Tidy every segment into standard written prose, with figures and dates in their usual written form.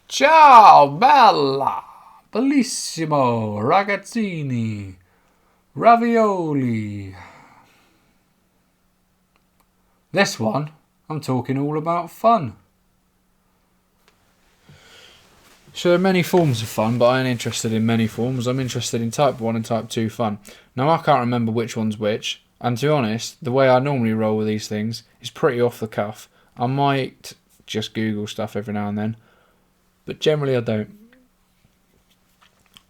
Ciao, bella, bellissimo, ragazzini, ravioli. This one, I'm talking all about fun. So there are many forms of fun, but I ain't interested in many forms. I'm interested in type 1 and type 2 fun. Now, I can't remember which one's which, and to be honest, the way I normally roll with these things is pretty off the cuff. I might just Google stuff every now and then, but generally I don't.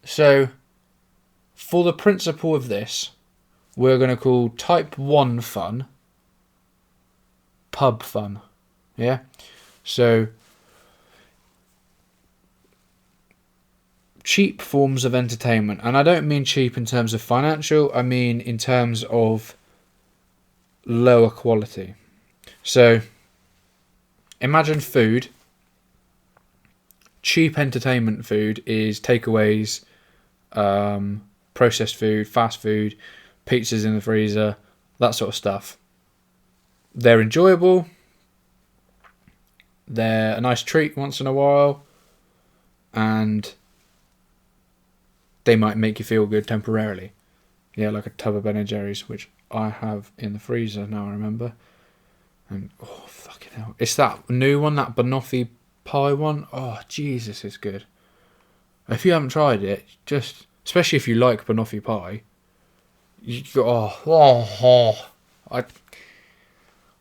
So, for the principle of this, we're going to call type 1 fun pub fun. Yeah? So, cheap forms of entertainment. And I don't mean cheap in terms of financial, I mean in terms of lower quality. So, imagine food. Cheap entertainment food is takeaways, processed food, fast food, pizzas in the freezer, that sort of stuff. They're enjoyable. They're a nice treat once in a while. And they might make you feel good temporarily. Yeah, like a tub of Ben & Jerry's, which I have in the freezer now, I remember. And, oh, fucking hell. It's that new one, that banoffee pie one. Oh, Jesus, it's good. If you haven't tried it, just, especially if you like banoffee pie, you go,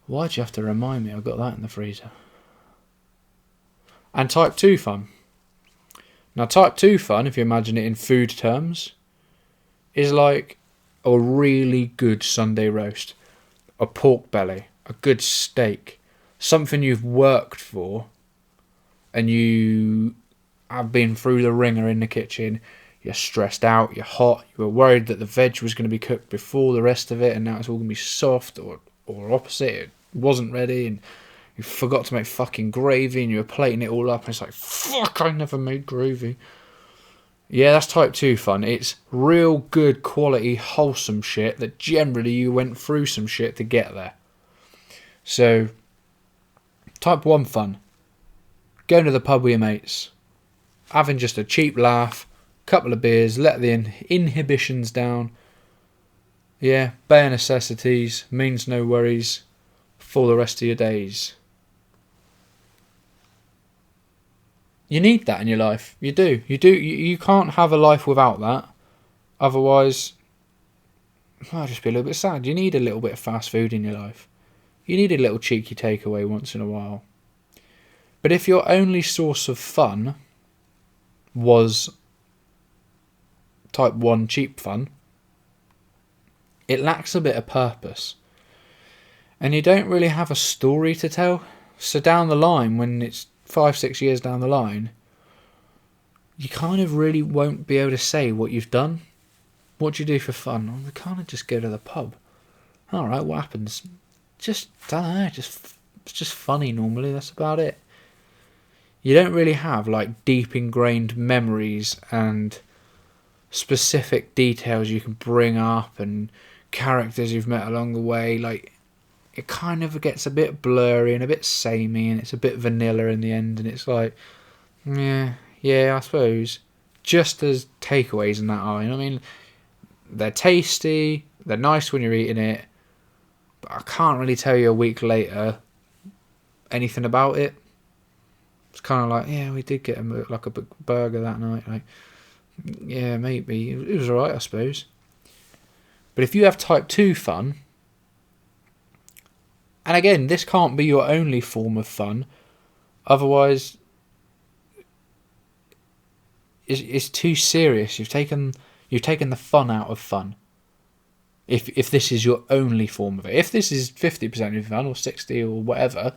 why'd you have to remind me? I got that in the freezer. And type 2 fun. Now, type 2 fun, if you imagine it in food terms, is like a really good Sunday roast, a pork belly, a good steak, something you've worked for, and you have been through the ringer in the kitchen. You're stressed out, you're hot, you were worried that the veg was going to be cooked before the rest of it, and now it's all going to be soft, or opposite, it wasn't ready, and you forgot to make fucking gravy, and you were plating it all up, and it's like, fuck, I never made gravy. Yeah, that's type 2 fun. It's real good quality, wholesome shit that generally you went through some shit to get there. So, type 1 fun. Going to the pub with your mates. Having just a cheap laugh, couple of beers, let the inhibitions down. Yeah, bare necessities, means no worries for the rest of your days. You need that in your life. You do. You can't have a life without that. Otherwise, I'll just be a little bit sad. You need a little bit of fast food in your life. You need a little cheeky takeaway once in a while. But if your only source of fun was type 1 cheap fun, it lacks a bit of purpose. And you don't really have a story to tell. So down the line, when it's 5-6 years down the line, you kind of really won't be able to say what you've done. What do you do for fun? Well, we kind of just go to the pub. Alright, what happens? Just, I don't know, it's just funny normally, that's about it. You don't really have like deep ingrained memories and specific details you can bring up and characters you've met along the way. Like, it kind of gets a bit blurry and a bit samey, and it's a bit vanilla in the end, and it's like, yeah, I suppose. Just as takeaways and that are, you know what I mean? They're tasty, they're nice when you're eating it, but I can't really tell you a week later anything about it. It's kind of like, yeah, we did get like a burger that night. Like, yeah, maybe. It was alright, I suppose. But if you have type 2 fun, and again, this can't be your only form of fun, otherwise it's too serious. You've taken the fun out of fun. If this is your only form of it. If this is 50% of your fun, or 60 or whatever,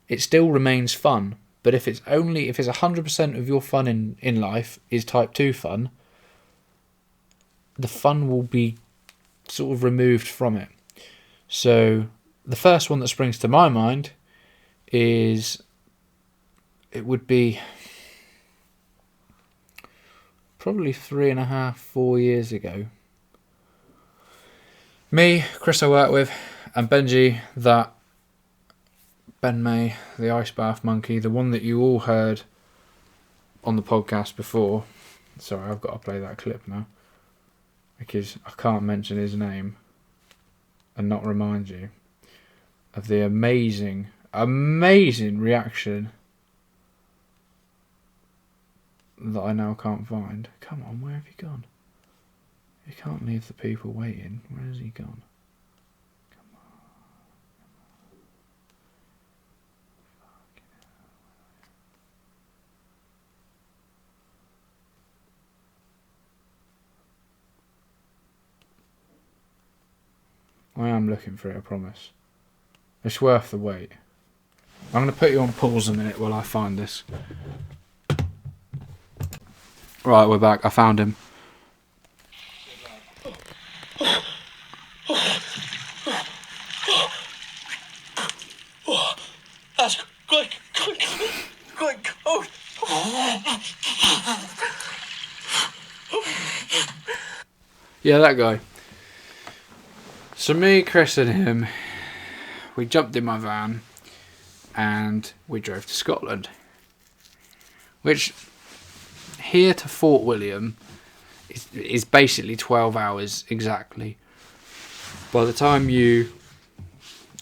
it still remains fun. But if it's 100% of your fun in life is type 2 fun, the fun will be sort of removed from it. So the first one that springs to my mind it would be probably 3.5-4 years ago. Me, Chris I work with, and Benji, that Ben May, the ice bath monkey, the one that you all heard on the podcast before. Sorry, I've got to play that clip now. Because I can't mention his name and not remind you of the amazing reaction that I now can't find. Come on, where have you gone? You can't leave the people waiting. Where has he gone? Come on. I am looking for it, I promise. It's worth the wait. I'm going to put you on pause a minute while I find this. Right, we're back. I found him. That's quite cold. Yeah, that guy. So me, Chris and him, we jumped in my van and we drove to Scotland. Which, here to Fort William, is basically 12 hours exactly. By the time you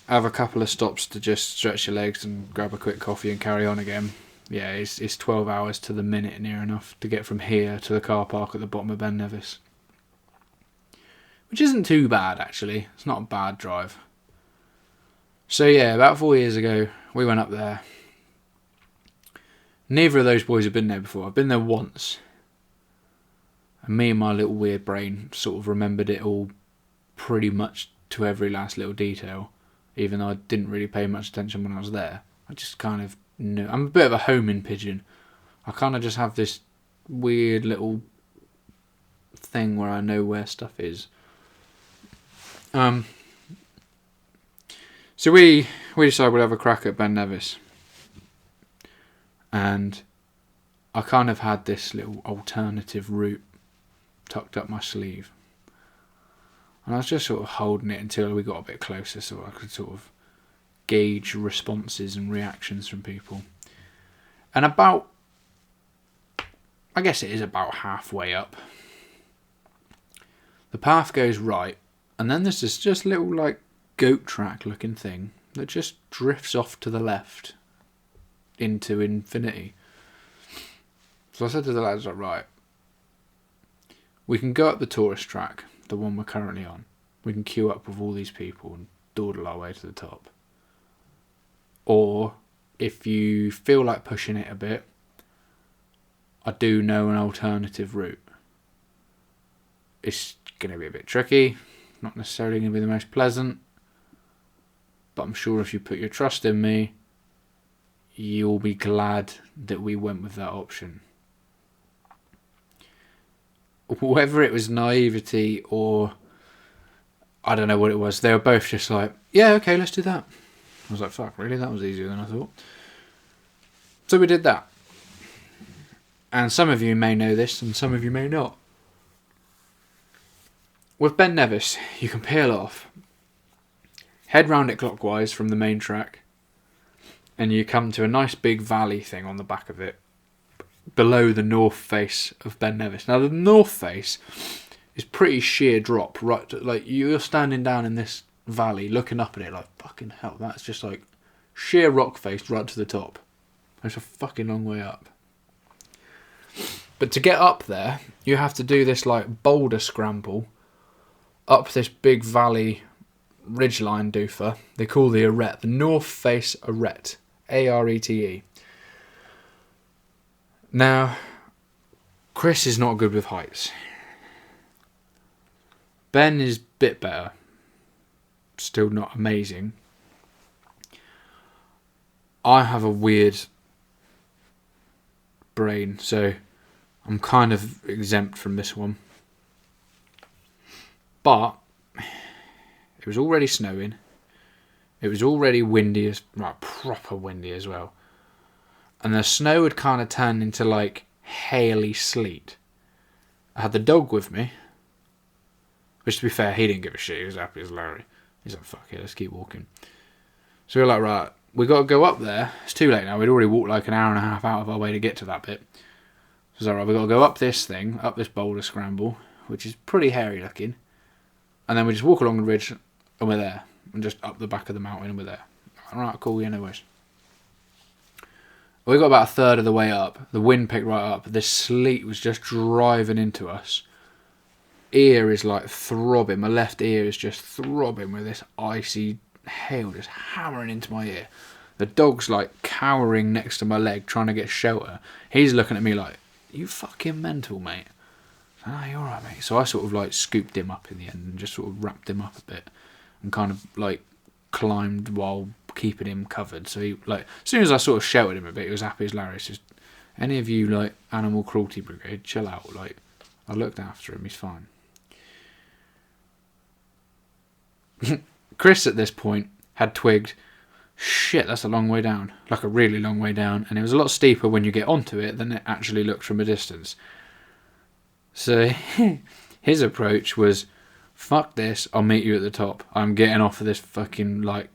have a couple of stops to just stretch your legs and grab a quick coffee and carry on again, yeah, it's 12 hours to the minute near enough to get from here to the car park at the bottom of Ben Nevis. Which isn't too bad, actually. It's not a bad drive. So yeah, about 4 years ago, we went up there. Neither of those boys have been there before. I've been there once. And me and my little weird brain sort of remembered it all pretty much to every last little detail. Even though I didn't really pay much attention when I was there. I just kind of knew. I'm a bit of a homing pigeon. I kind of just have this weird little thing where I know where stuff is. So we decided we'd have a crack at Ben Nevis. And I kind of had this little alternative route tucked up my sleeve. And I was just sort of holding it until we got a bit closer so I could sort of gauge responses and reactions from people. And about, I guess it is about halfway up, the path goes right, and then there's this just little like goat track looking thing that just drifts off to the left into infinity. So I said to the lads, like, right, we can go up the tourist track, the one we're currently on. We can queue up with all these people and dawdle our way to the top. Or, if you feel like pushing it a bit, I do know an alternative route. It's going to be a bit tricky, not necessarily going to be the most pleasant, but I'm sure if you put your trust in me, you'll be glad that we went with that option. Whether it was naivety or I don't know what it was, they were both just like, yeah, okay, let's do that. I was like, fuck, really? That was easier than I thought. So we did that. And some of you may know this and some of you may not. With Ben Nevis, you can peel off, head round it clockwise from the main track, and you come to a nice big valley thing on the back of it, below the north face of Ben Nevis. Now the north face is pretty sheer drop, right? Like you're standing down in this valley, looking up at it, like fucking hell. That's just like sheer rock face right to the top. It's a fucking long way up. But to get up there, you have to do this like boulder scramble up this big valley ridgeline doofer. They call the arete, the North Face Arete, Arete. Now, Chris is not good with heights. Ben is a bit better. Still not amazing. I have a weird brain, so I'm kind of exempt from this one. But it was already snowing. It was already windy, like proper windy as well. And the snow had kind of turned into like haily sleet. I had the dog with me, which to be fair, he didn't give a shit. He was happy as Larry. He's like, fuck it, let's keep walking. So we were like, right, we got to go up there. It's too late now. We'd already walked like an hour and a half out of our way to get to that bit. So right, we've got to go up this thing, up this boulder scramble, which is pretty hairy looking. And then we just walk along the ridge and we're there. And just up the back of the mountain and we're there. Alright, cool, yeah, no worries. We got about a third of the way up. The wind picked right up. This sleet was just driving into us. Ear is like throbbing. My left ear is just throbbing with this icy hail just hammering into my ear. The dog's like cowering next to my leg trying to get shelter. He's looking at me like, you fucking mental, mate. Ah, you're alright, mate. So I sort of like scooped him up in the end and just sort of wrapped him up a bit and kind of like climbed while keeping him covered. So he, like, as soon as I sort of sheltered him a bit, he was happy as Larry. It's just, any of you like animal cruelty brigade, chill out. Like, I looked after him. He's fine. Chris at this point had twigged, shit, that's a long way down, like a really long way down, and it was a lot steeper when you get onto it than it actually looked from a distance. So his approach was, fuck this, I'll meet you at the top. I'm getting off of this fucking like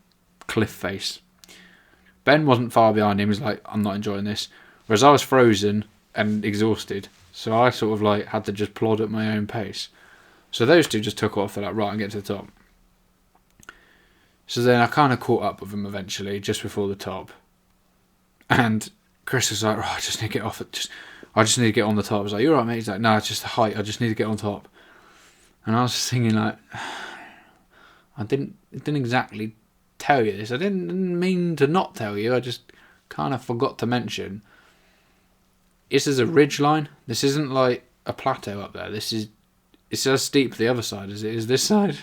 cliff face. Ben wasn't far behind him. He was like, I'm not enjoying this. Whereas I was frozen and exhausted, so I sort of like had to just plod at my own pace. So those two just took off for that, right, and get to the top. So then I kind of caught up with him eventually, just before the top. And Chris was like, right, I just need to get off it. I just need to get on the top. I was like, you're right, mate. He's like, no, it's just the height. I just need to get on top. And I was just thinking, like, I didn't exactly tell you this. I didn't mean to not tell you. I just kind of forgot to mention. This is a ridge line. This isn't like a plateau up there. It's as steep the other side as it is this side.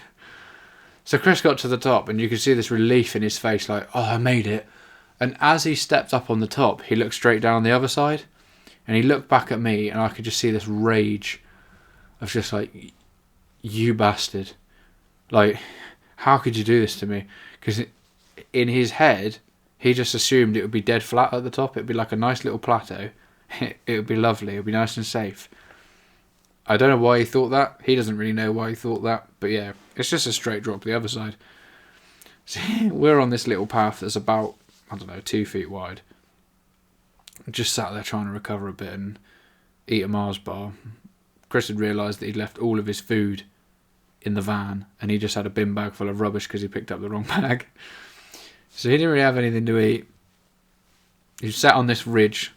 So Chris got to the top and you could see this relief in his face, like, oh, I made it. And as he stepped up on the top, he looked straight down the other side and he looked back at me and I could just see this rage of just like, you bastard. Like, how could you do this to me? Because in his head, he just assumed it would be dead flat at the top. It'd be like a nice little plateau. It would be lovely. It would be nice and safe. I don't know why he thought that. He doesn't really know why he thought that. But yeah, it's just a straight drop the other side. So we're on this little path that's about, 2 feet wide. Just sat there trying to recover a bit and eat a Mars bar. Chris had realised that he'd left all of his food in the van and he just had a bin bag full of rubbish because he picked up the wrong bag. So he didn't really have anything to eat. He sat on this ridge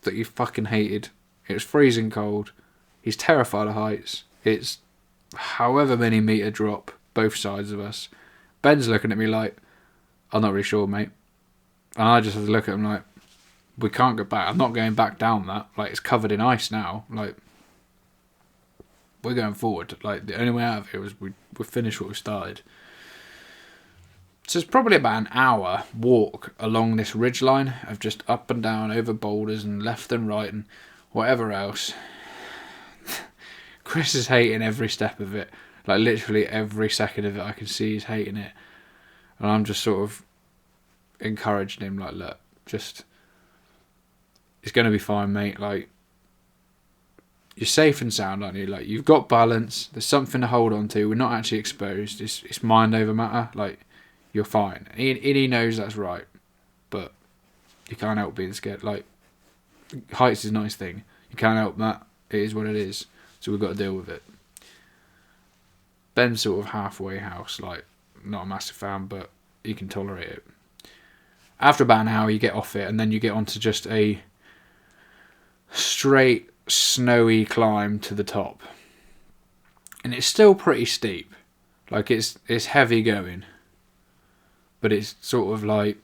that he fucking hated. It was freezing cold. He's terrified of heights. It's however many metre drop, both sides of us. Ben's looking at me like, I'm not really sure, mate. And I just have to look at him like, we can't go back. I'm not going back down that. Like, it's covered in ice now. Like, we're going forward. Like, the only way out of here was we finish what we started. So it's probably about an hour walk along this ridge line of just up and down over boulders and left and right and whatever else. Chris is hating every step of it. Like, literally every second of it I can see he's hating it. And I'm just sort of encouraging him, like, look, just, it's going to be fine, mate. Like, you're safe and sound, aren't you? Like, you've got balance. There's something to hold on to. We're not actually exposed. It's mind over matter. Like, you're fine. And he knows that's right. But you can't help being scared. Like, heights is a nice thing. You can't help that. It is what it is. So we've got to deal with it. Ben's sort of halfway house. Like, not a massive fan, but he can tolerate it. After about an hour, you get off it. And then you get onto just a straight, snowy climb to the top. And it's still pretty steep. Like, it's heavy going. But it's sort of like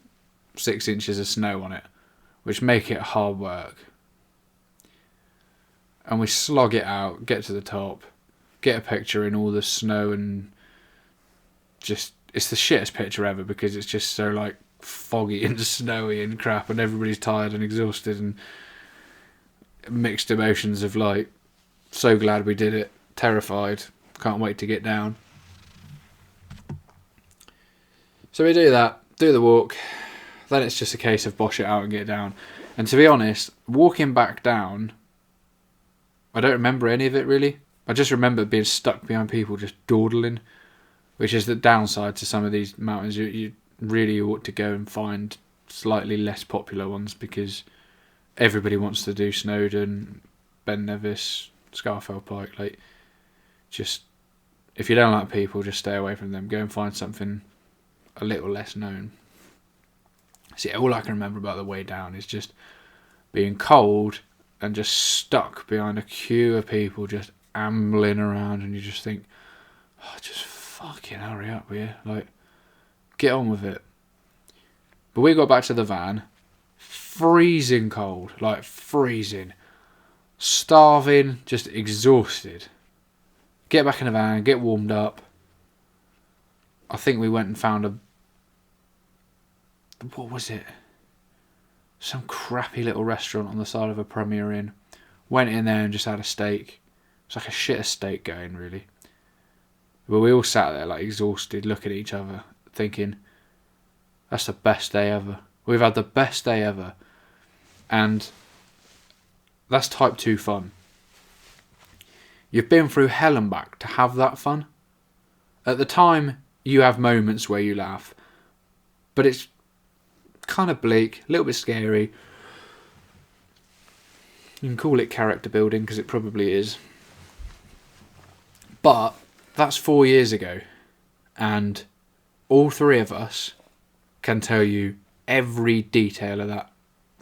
6 inches of snow on it, which make it hard work. And we slog it out, get to the top, get a picture in all the snow and just, it's the shittest picture ever because it's just so like foggy and snowy and crap and everybody's tired and exhausted and mixed emotions of like, so glad we did it, terrified, can't wait to get down. So we do that, do the walk, then it's just a case of bosh it out and get down. And to be honest, walking back down, I don't remember any of it really. I just remember being stuck behind people just dawdling, which is the downside to some of these mountains. You really ought to go and find slightly less popular ones because everybody wants to do Snowdon, Ben Nevis, Scarfell Pike. Like, just, if you don't like people, just stay away from them. Go and find something a little less known. See, all I can remember about the way down is just being cold and just stuck behind a queue of people just ambling around, and you just think, oh, just fucking hurry up, will you? Like, get on with it. But we got back to the van, freezing cold, like freezing, starving, just exhausted. Get back in the van, get warmed up. I think we went and found what was it? Some crappy little restaurant on the side of a Premier Inn. Went in there and just had a steak. It's like a shit steak going, really. But we all sat there like exhausted, looking at each other, thinking, that's the best day ever. We've had the best day ever. And that's type 2 fun. You've been through hell and back to have that fun. At the time, you have moments where you laugh. But it's kind of bleak, a little bit scary. You can call it character building, because it probably is. But that's 4 years ago. And all three of us can tell you every detail of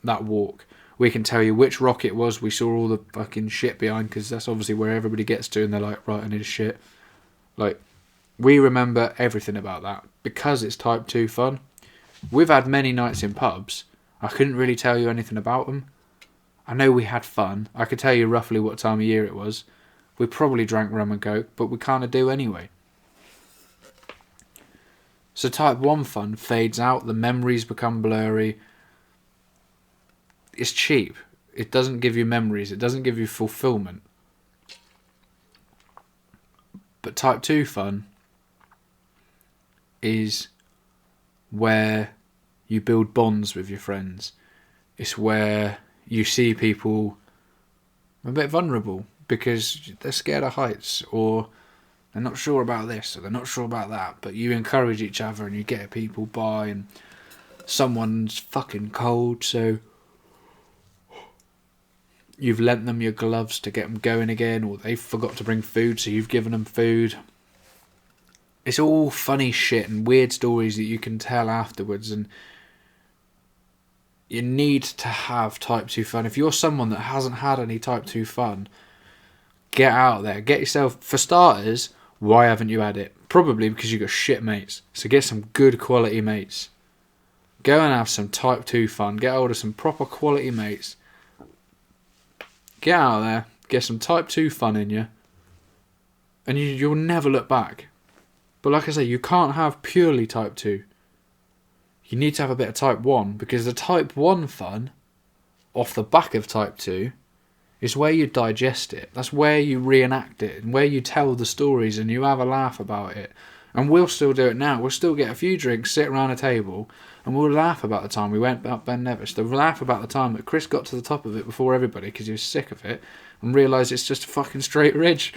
that walk. We can tell you which rock it was. We saw all the fucking shit behind, because that's obviously where everybody gets to, and they're like, right, I need a shit. Like, we remember everything about that because it's type 2 fun. We've had many nights in pubs. I couldn't really tell you anything about them. I know we had fun. I could tell you roughly what time of year it was. We probably drank rum and coke, but we kind of do anyway. So type 1 fun fades out, the memories become blurry. It's cheap. It doesn't give you memories. It doesn't give you fulfillment. But type 2 fun is where you build bonds with your friends. It's where you see people a bit vulnerable because they're scared of heights, or they're not sure about this, or they're not sure about that, but you encourage each other and you get people by, and someone's fucking cold, so you've lent them your gloves to get them going again, or they forgot to bring food, so you've given them food. It's all funny shit and weird stories that you can tell afterwards, and you need to have type 2 fun. If you're someone that hasn't had any type 2 fun, get out there. Get yourself, for starters, why haven't you had it? Probably because you got shit mates. So get some good quality mates. Go and have some type 2 fun. Get hold of some proper quality mates. Get out there. Get some type 2 fun in you. And you'll never look back. But like I say, you can't have purely type 2. You need to have a bit of type 1, because the type 1 fun, off the back of type 2, is where you digest it. That's where you reenact it, and where you tell the stories and you have a laugh about it. And we'll still do it now. We'll still get a few drinks, sit around a table, and we'll laugh about the time we went up Ben Nevis. We'll laugh about the time that Chris got to the top of it before everybody because he was sick of it, and realised it's just a fucking straight ridge.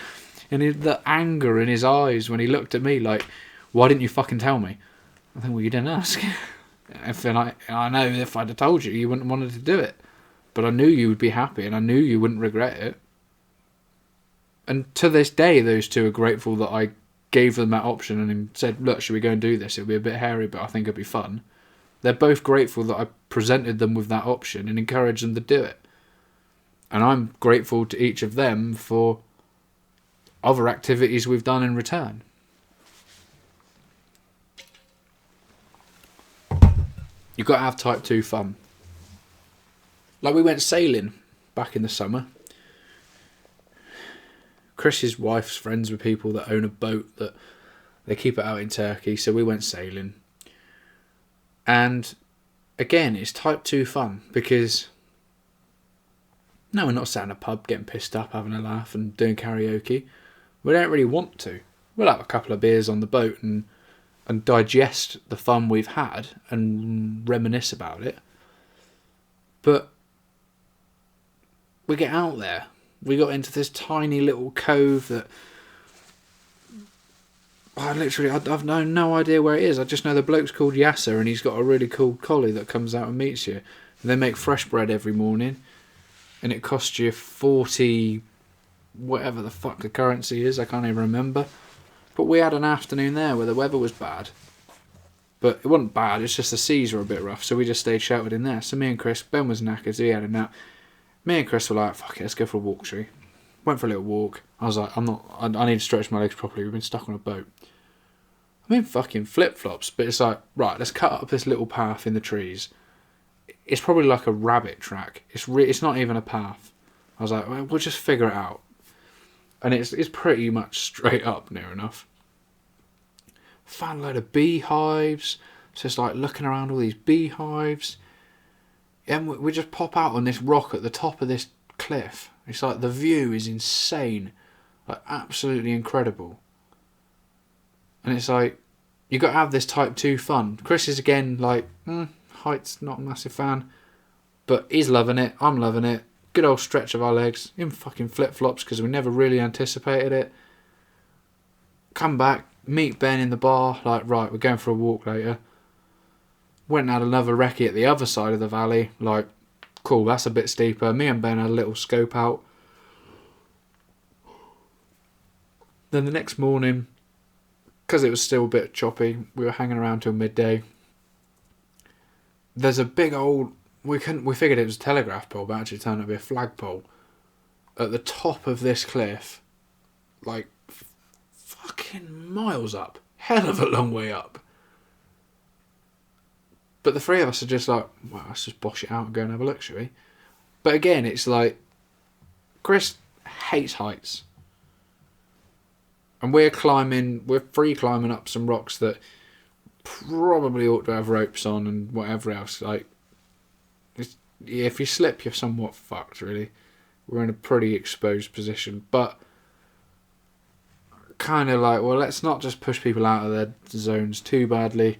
And the anger in his eyes when he looked at me like, why didn't you fucking tell me? I think, well, you didn't ask. I know if I'd have told you, you wouldn't have wanted to do it. But I knew you would be happy, and I knew you wouldn't regret it. And to this day, those two are grateful that I gave them that option and said, look, should we go and do this? It'll be a bit hairy, but I think it'll be fun. They're both grateful that I presented them with that option and encouraged them to do it. And I'm grateful to each of them for other activities we've done in return. You've got to have type 2 fun. Like, we went sailing back in the summer. Chris's wife's friends with people that own a boat that they keep it out in Turkey, so we went sailing. And again, it's type 2 fun, because no, we're not sat in a pub getting pissed up, having a laugh and doing karaoke. We don't really want to. We'll have a couple of beers on the boat and digest the fun we've had and reminisce about it. But we get out there. We got into this tiny little cove that I've no idea where it is. I just know the bloke's called Yasser, and he's got a really cool collie that comes out and meets you. They make fresh bread every morning, and it costs you 40, whatever the fuck the currency is, I can't even remember. But we had an afternoon there where the weather was bad. But it wasn't bad, it's just the seas were a bit rough, so we just stayed sheltered in there. So me and Chris, Ben was knackered, so he had a nap. Me and Chris were like, fuck it, let's go for a walk, shall we? Went for a little walk. I was like, I need to stretch my legs properly, we've been stuck on a boat. I'm in fucking flip-flops, but it's like, right, let's cut up this little path in the trees. It's probably like a rabbit track. It's not even a path. I was like, well, we'll just figure it out. And it's pretty much straight up, near enough. Found a load of beehives. So it's like looking around all these beehives. And we just pop out on this rock at the top of this cliff. It's like the view is insane. Like absolutely incredible. And it's like, you got to have this type 2 fun. Chris is again like, height's not a massive fan. But he's loving it, I'm loving it. Good old stretch of our legs. In fucking flip-flops because we never really anticipated it. Come back, meet Ben in the bar. Like, right, we're going for a walk later. Went and had another recce at the other side of the valley. Like, cool, that's a bit steeper. Me and Ben had a little scope out. Then the next morning, because it was still a bit choppy, we were hanging around till midday. There's a big old... We figured it was a telegraph pole, but actually it turned out to be a flagpole. At the top of this cliff. Like, fucking miles up. Hell of a long way up. But the three of us are just like, well, let's just bosh it out and go and have a look, shall we? But again, it's like, Chris hates heights. And we're free climbing up some rocks that probably ought to have ropes on and whatever else. Like, if you slip, you're somewhat fucked, really. We're in a pretty exposed position. But kind of like, well, let's not just push people out of their zones too badly.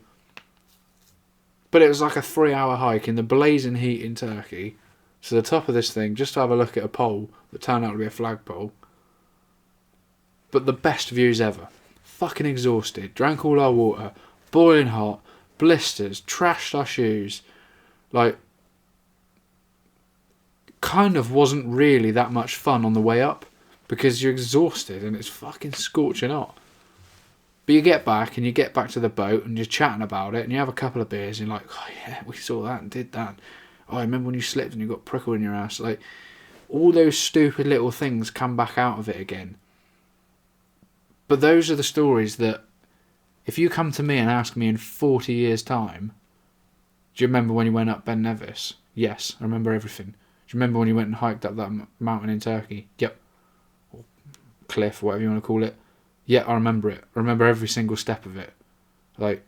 But it was like a 3-hour hike in the blazing heat in Turkey to the top of this thing just to have a look at a pole that turned out to be a flagpole. But the best views ever. Fucking exhausted. Drank all our water. Boiling hot. Blisters. Trashed our shoes. Like, kind of wasn't really that much fun on the way up because you're exhausted and it's fucking scorching hot. But you get back and you get back to the boat and you're chatting about it and you have a couple of beers and you're like, oh yeah, we saw that and did that. Oh, I remember when you slipped and you got prickle in your ass. Like, all those stupid little things come back out of it again. But those are the stories that, if you come to me and ask me in 40 years' time, do you remember when you went up Ben Nevis? Yes, I remember everything. Do you remember when you went and hiked up that mountain in Turkey? Yep. Or cliff, whatever you want to call it. Yeah, I remember it. I remember every single step of it. Like,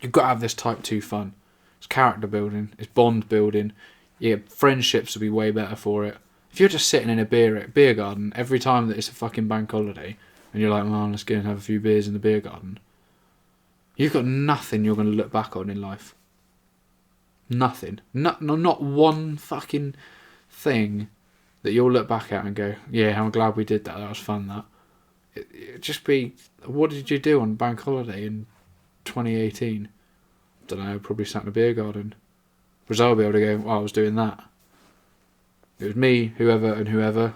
you've got to have this type 2 fun. It's character building. It's bond building. Yeah, friendships will be way better for it. If you're just sitting in a beer garden every time that it's a fucking bank holiday, and you're like, well, let's go and have a few beers in the beer garden, you've got nothing you're going to look back on in life. Nothing. Not one fucking thing that you'll look back at and go, yeah, I'm glad we did that. That was fun, that. It'd just be, what did you do on bank holiday in 2018? Don't know, probably sat in a beer garden. Whereas I'll be able to go, well, I was doing that. It was me, whoever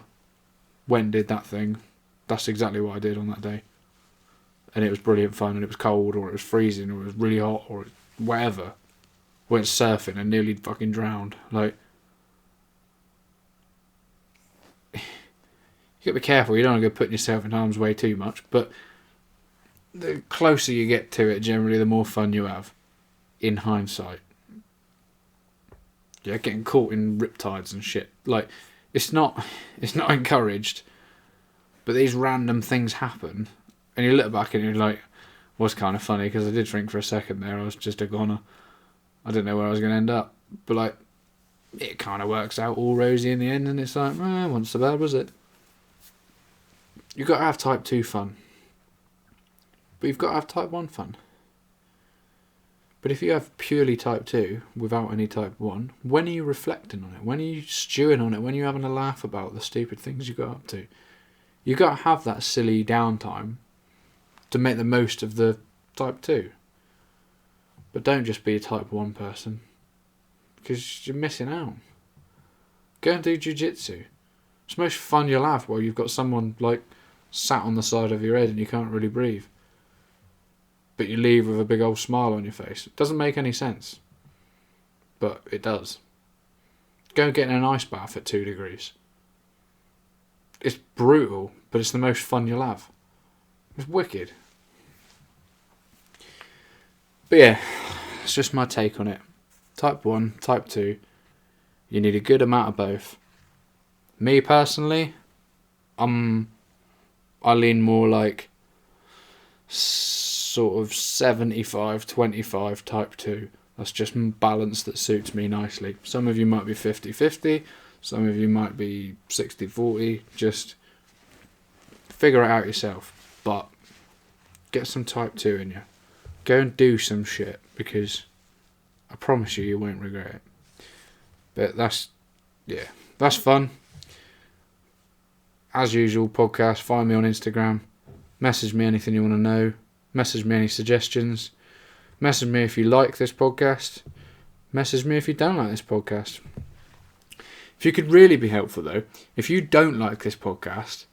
went and did that thing. That's exactly what I did on that day. And it was brilliant fun, and it was cold, or it was freezing, or it was really hot, or whatever. Went surfing and nearly fucking drowned. Like, you got to be careful. You don't want to go putting yourself in harm's way too much. But the closer you get to it, generally, the more fun you have. In hindsight. Yeah, getting caught in riptides and shit. Like, it's not encouraged. But these random things happen. And you look back and you're like, was kind of funny because I did think for a second there I was just a goner. I didn't know where I was going to end up. But like, it kind of works out all rosy in the end, and it's like, wasn't so bad, was it? You've got to have type 2 fun. But you've got to have type 1 fun. But if you have purely type 2 without any type 1, when are you reflecting on it? When are you stewing on it? When are you having a laugh about the stupid things you got up to? You've got to have that silly downtime to make the most of the type 2. But don't just be a type 1 person. because you're missing out. Go and do jiu-jitsu. It's the most fun you'll have while you've got someone like sat on the side of your head and you can't really breathe. But you leave with a big old smile on your face. It doesn't make any sense. But it does. Go and get in an ice bath at 2 degrees. It's brutal, but it's the most fun you'll have. It's wicked. But yeah, it's just my take on it. Type 1, type 2. You need a good amount of both. Me personally, I lean more like sort of 75-25 type 2. That's just balance that suits me nicely. Some of you might be 50-50. Some of you might be 60-40. Just figure it out yourself. But get some type 2 in you. Go and do some shit, because I promise you won't regret it. But that's fun. As usual, podcast, find me on Instagram. Message me anything you want to know. Message me any suggestions. Message me if you like this podcast. Message me if you don't like this podcast. If you could really be helpful though, if you don't like this podcast,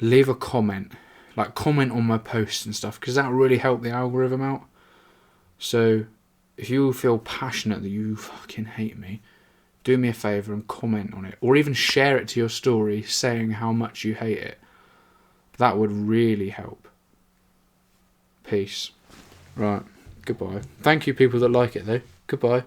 leave a comment. Like, comment on my posts and stuff, because that will really help the algorithm out. So if you feel passionate that you fucking hate me, do me a favour and comment on it. Or even share it to your story saying how much you hate it. That would really help. Peace. Right. Goodbye. Thank you people that like it though. Goodbye.